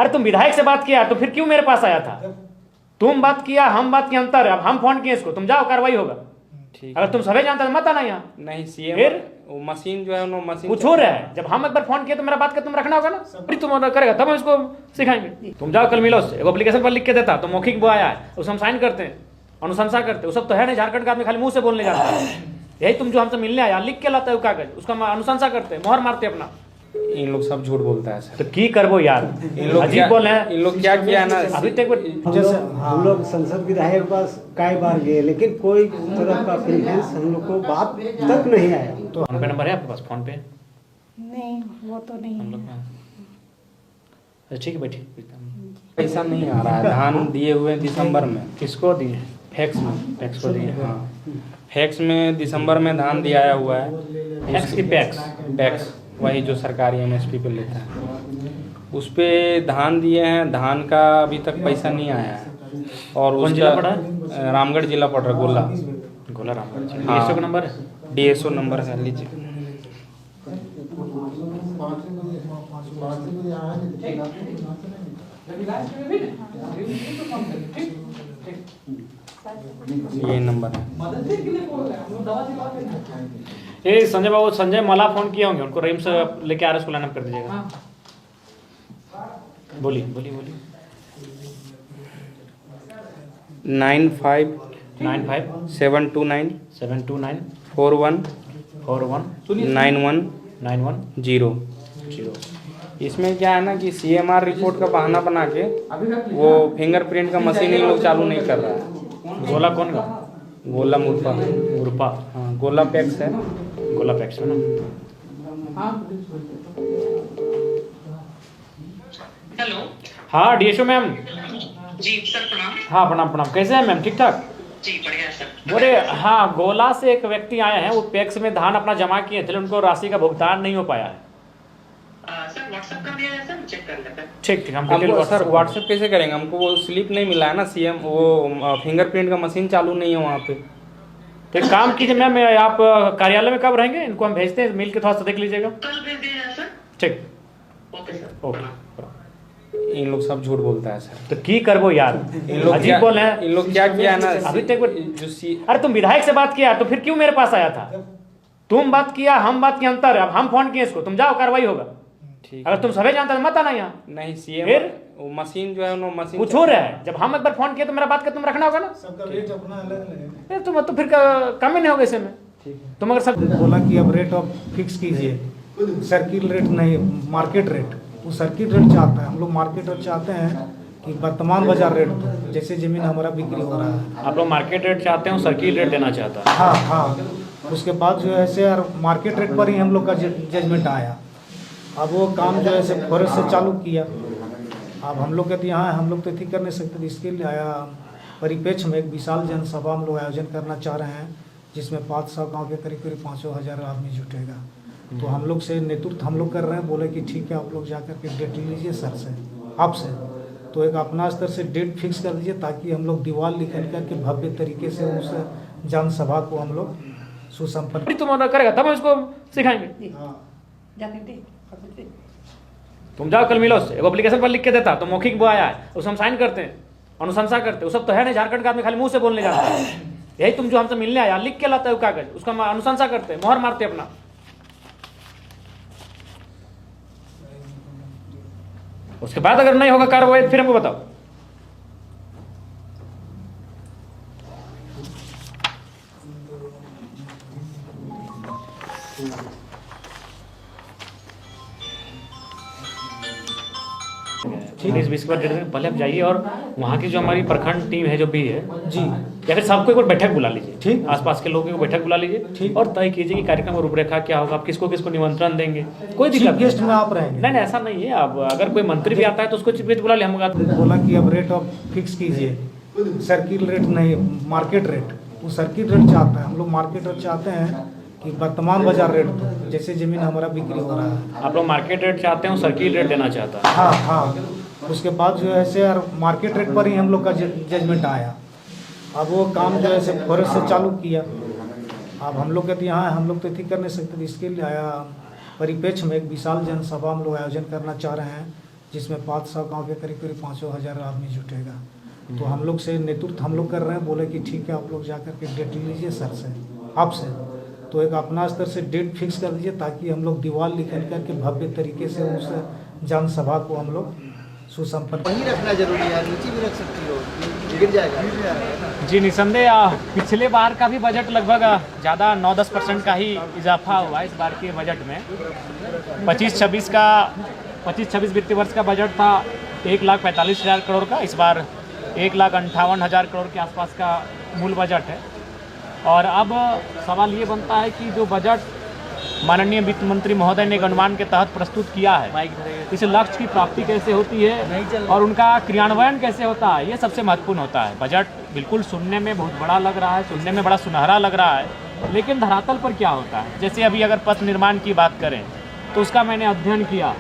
अरे तुम विधायक से बात किया तो फिर क्यों मेरे पास आया था? तुम बात किया, हम बात किया, अंतर है। अब हम फोन किए इसको, तुम जाओ, कार्रवाई होगा। ठीक अगर तुम सभी जानते हो मत आना यहाँ। नहीं सीएम फिर वो मशीन जो है वो मशीन कुछ हो रहा है। जब हम एक बार फोन किए तो मेरा बात का तुम रखना होगा ना। फिर तुम ऑर्डर करेगा तब हम इसको सिखाएंगे। तुम जाओ कल मिलो उससे, एक एप्लीकेशन पर लिख के देता तो मौखिक वो आया है, उसे हम साइन करते हैं, अनुशंसा करते हैं। वो सब तो है नहीं, झारखंड का आदमी खाली मुंह से बोलने जाता है। यही तुम जो हमसे मिलने आया लिख के लाता है वो कागज, उसका हम अनुशंसा करते हैं, मोहर मारते हैं अपना। इन लोग सब झूठ बोलता है सर। तो की करबो यार, अजीब बोल रहे हैं। इन लोग क्या किया ना अभी तक जैसे हम लोग संसद विधायक पास कई बार गए, लेकिन कोई तरह का प्रेफरेंस हम लोग को बात तक नहीं आया। तो फोन पे नंबर है आपके पास? फोन पे नहीं, वो तो नहीं हम लोग है। अच्छा ठीक है बैठिए। पैसा नहीं आ रहा है। धान दिए हुए दिसंबर में, किसको दिए? फैक्स में, पैक्स को दिए। हाँ फैक्स में दिसंबर में धान दिया आया हुआ है। पैक्स की पैक्स? पैक्स वही जो सरकारी एमएसपी पे लेता है, उस पे धान दिए हैं। धान का अभी तक पैसा नहीं आया है। और कौन उसका जिला पड़ा है? रामगढ़ जिला पड़ रहा है, गोला। गोला रामगढ़। हाँ। DSO का नंबर है? DSO नंबर है, लीजिए। ये नंबर है। ये संजय बाबू, संजय मला फोन किए होंगे, उनको रहीम से लेके आ रहे, उसको लाइन अप कर दीजिएगा। बोलिए बोलिए बोलिए। 95 95 729 729 41 41 91 91 0। 0। इसमें क्या है ना कि CMR रिपोर्ट का बहाना बना के वो फिंगरप्रिंट का मशीन इन लोग चालू नहीं कर रहा है। गोला कौन का? गोला मुर्पा, ग्रुपा। हाँ गोला पैक्स है। गोला पैक्स है ना? हेलो। हाँ DSO मैम। जी सर प्रणाम। हाँ प्रणाम प्रणाम। कैसे हैं मैम? ठीक ठाक? जी बढ़िया सर। बोले हाँ, गोला से एक व्यक्ति आए हैं, वो पैक्स में धान अपना जमा किए थे, उनको राशि का भुगतान नहीं हो पाया है। सर व्हाट्सएप कर दिया है सर, चेक कर लेते हैं। ठीक ठीक, हम हमको सर व्हाट्सएप कैसे करेंगे? हमको वो स्लिप नहीं मिला है ना CM, वो फिंगरप्रिंट का मशीन चालू नहीं है वहाँ पे। तो एक काम कीजिए मैम, आप कार्यालय में कब रहेंगे? इनको हम भेजते हैं, मिल के थोड़ा सा देख लीजिएगा। कल भेज दिया जाए सर। ठीक, ओके सर। ओके। इन लोग सब झूठ बोलता है सर। तो की करबो यार, इन लोग अजीब बोल रहे हैं। इन लोग क्या किया ना अभी तक जो अरे तुम विधायक से बात किया तो फिर क्यों मेरे पास आया था? तुम बात किया, हम बात किया, अंतर है। अब हम फोन किए इसको, तुम जाओ, कार्रवाई होगा। ठीक अगर तुम सभी जानते हो मत आना यहाँ। नहीं CM फिर वो मशीन जो है वो मशीन कुछ हो रहा है। जब हम एक बार फोन किए तो मेरा बात का तुम रखना होगा ना। सबका रेट अपना अलग अलग है। तुम तो फिर काम ही नहीं होगा इसमें। तुम अगर सब बोला कि अब रेट ऑफ फिक्स कीजिए, सर्किल रेट नहीं, मार्केट रेट। वो सर्किल रेट चाहता है, हम लोग मार्केट रेट चाहते हैं कि वर्तमान बाजार रेट दो, जैसे जमीन हमारा बिक्री हो रहा है। आप लोग मार्केट रेट चाहते हो, सर्किल रेट देना चाहता है। हाँ हाँ, उसके बाद जो है से मार्केट रेट पर ही हम लोग का जजमेंट आया। अब वो काम जो है से फौरन से चालू किया। अब हम लोग कहते यहाँ हम लोग तो ठीक कर नहीं सकते, तो इसके लिए आया परिप्रेक्ष्य में एक विशाल जनसभा हम लोग आयोजन करना चाह रहे हैं, जिसमें 500 गाँव के करीब करीब 5,000 आदमी जुटेगा। तो हम लोग से नेतृत्व हम लोग कर रहे हैं। बोले कि ठीक है, आप लोग जाकर के डेट ले लीजिए सर से, आपसे। तो एक अपना स्तर से डेट फिक्स कर दीजिए, ताकि हम लोग दीवार निकल करके भव्य तरीके से उस जनसभा को हम लोग सुसंपन्न। तुम ऑर्डर करेगा तब हम इसको सिखाएंगे। तुम जाओ कल मिलो उससे, एक एप्लीकेशन पर लिख के देता तो मौखिक वो आया है, उसे हम साइन करते हैं, अनुशंसा करते हैं। वो सब तो है नहीं, झारखंड का आदमी खाली मुंह से बोलने जाता है। यही तुम जो हमसे मिलने आया लिख के लाता है वो कागज, उसका हम अनुशंसा करते हैं, मोहर मारते हैं अपना। उसके बाद अगर नहीं होगा कार्रवाई फिर हमको बताओ। ठीक है, इस बीच के बाद पहले आप जाइए और वहाँ की जो हमारी प्रखंड टीम है जो भी है जी, या फिर सबको एक बार बैठक बुला लीजिए। ठीक। आसपास के लोगों को बैठक बुला लीजिए। ठीक। और तय कीजिए कि कार्यक्रम में रूपरेखा क्या होगा, आप किसको किसको निमंत्रण देंगे। कोई दिक्कत चीफ नहीं। गेस्ट में आप रहेंगे। नहीं नहीं ऐसा नहीं है। अब अगर कोई मंत्री भी आता है तो उसको चीफ गेस्ट बुला ले। हम बोला कि अब रेट ऑफ फिक्स कीजिए, सर्किल रेट नहीं, मार्केट रेट। वो सर्किल रेट चाहता है, हम लोग मार्केट रेट चाहते हैं कि वर्तमान बाजार रेट दो, जैसे जमीन हमारा बिक्री हो रहा है। आप लोग मार्केट रेट चाहते हो, सर्किल रेट देना चाहता है। हाँ हाँ, उसके बाद जो है से मार्केट रेट पर ही हम लोग का जजमेंट आया। अब वो काम जो है से फौरन से चालू किया। अब हम लोग कहते यहाँ हम लोग तो ठीक कर नहीं सकते, तो इसके लिए आया परिप्रेक्ष्य में एक विशाल जनसभा हम लोग आयोजन करना चाह रहे हैं, जिसमें 500 गाँव के करीब करीब 5,000 आदमी जुटेगा। तो हम लोग से नेतृत्व हम लोग कर रहे हैं, बोले कि ठीक है आप लोग जा कर के डेट लीजिए सर से, आपसे तो एक अपना स्तर से डेट फिक्स कर दीजिए, ताकि हम लोग दीवार निकल करके भव्य तरीके से उस जनसभा को हम लोग सुसंपन्न। वहीं रखना जरूरी है, नीचे भी रख सकती हो, गिर जाएगा। जी निसंदेह पिछले बार का भी बजट लगभग ज़्यादा 9-10% का ही इजाफा हुआ इस बार के बजट में। 25-26 वित्तीय वर्ष का बजट था 1,45,000 करोड़ का, इस बार 1,58,000 करोड़ के आसपास का मूल बजट है। और अब सवाल ये बनता है कि जो बजट माननीय वित्त मंत्री महोदय ने एक अनुमान के तहत प्रस्तुत किया है, इस लक्ष्य की प्राप्ति कैसे होती है और उनका क्रियान्वयन कैसे होता है, ये सबसे महत्वपूर्ण होता है। बजट बिल्कुल सुनने में बहुत बड़ा लग रहा है, सुनने में बड़ा सुनहरा लग रहा है, लेकिन धरातल पर क्या होता है। जैसे अभी अगर पथ निर्माण की बात करें तो उसका मैंने अध्ययन किया,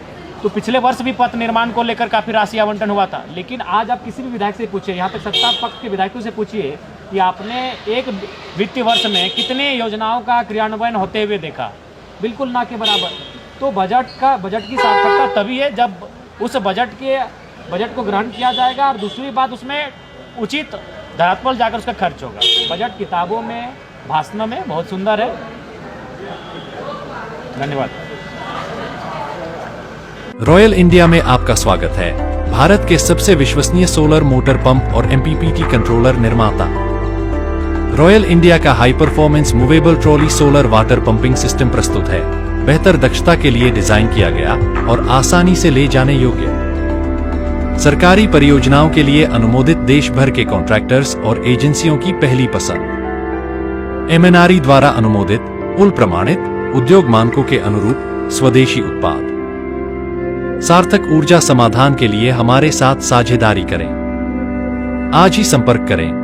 तो पिछले वर्ष भी पथ निर्माण को लेकर काफ़ी राशि आवंटन हुआ था। लेकिन आज आप किसी भी विधायक से पूछिए, यहाँ तक सत्ता पक्ष के विधायकों से पूछिए कि आपने एक वित्तीय वर्ष में कितने योजनाओं का क्रियान्वयन होते हुए देखा, बिल्कुल ना के बराबर। तो बजट की सार्थकता तभी है जब उस बजट को ग्रहण किया जाएगा, और दूसरी बात उसमें उचित धरातल पर जाकर उसका खर्च होगा। बजट किताबों में, भाषणों में बहुत सुंदर है। धन्यवाद। रॉयल इंडिया में आपका स्वागत है। भारत के सबसे विश्वसनीय सोलर मोटर पंप और MPPT कंट्रोलर निर्माता रॉयल इंडिया का high performance movable trolley solar water pumping system प्रस्तुत है। बेहतर दक्षता के लिए डिजाइन किया गया और आसानी से ले जाने योग्य। सरकारी परियोजनाओं के लिए अनुमोदित देश भर के कॉन्ट्रैक्टर्स और एजेंसियों की पहली पसंद। MNRE द्वारा अनुमोदित, उल प्रमाणित, उद्योग मानकों के अनुरूप स्वदेशी उत्पाद। सार्थक ऊर्जा समाधान के लिए हमारे साथ साझेदारी करें। आज ही संपर्क करें।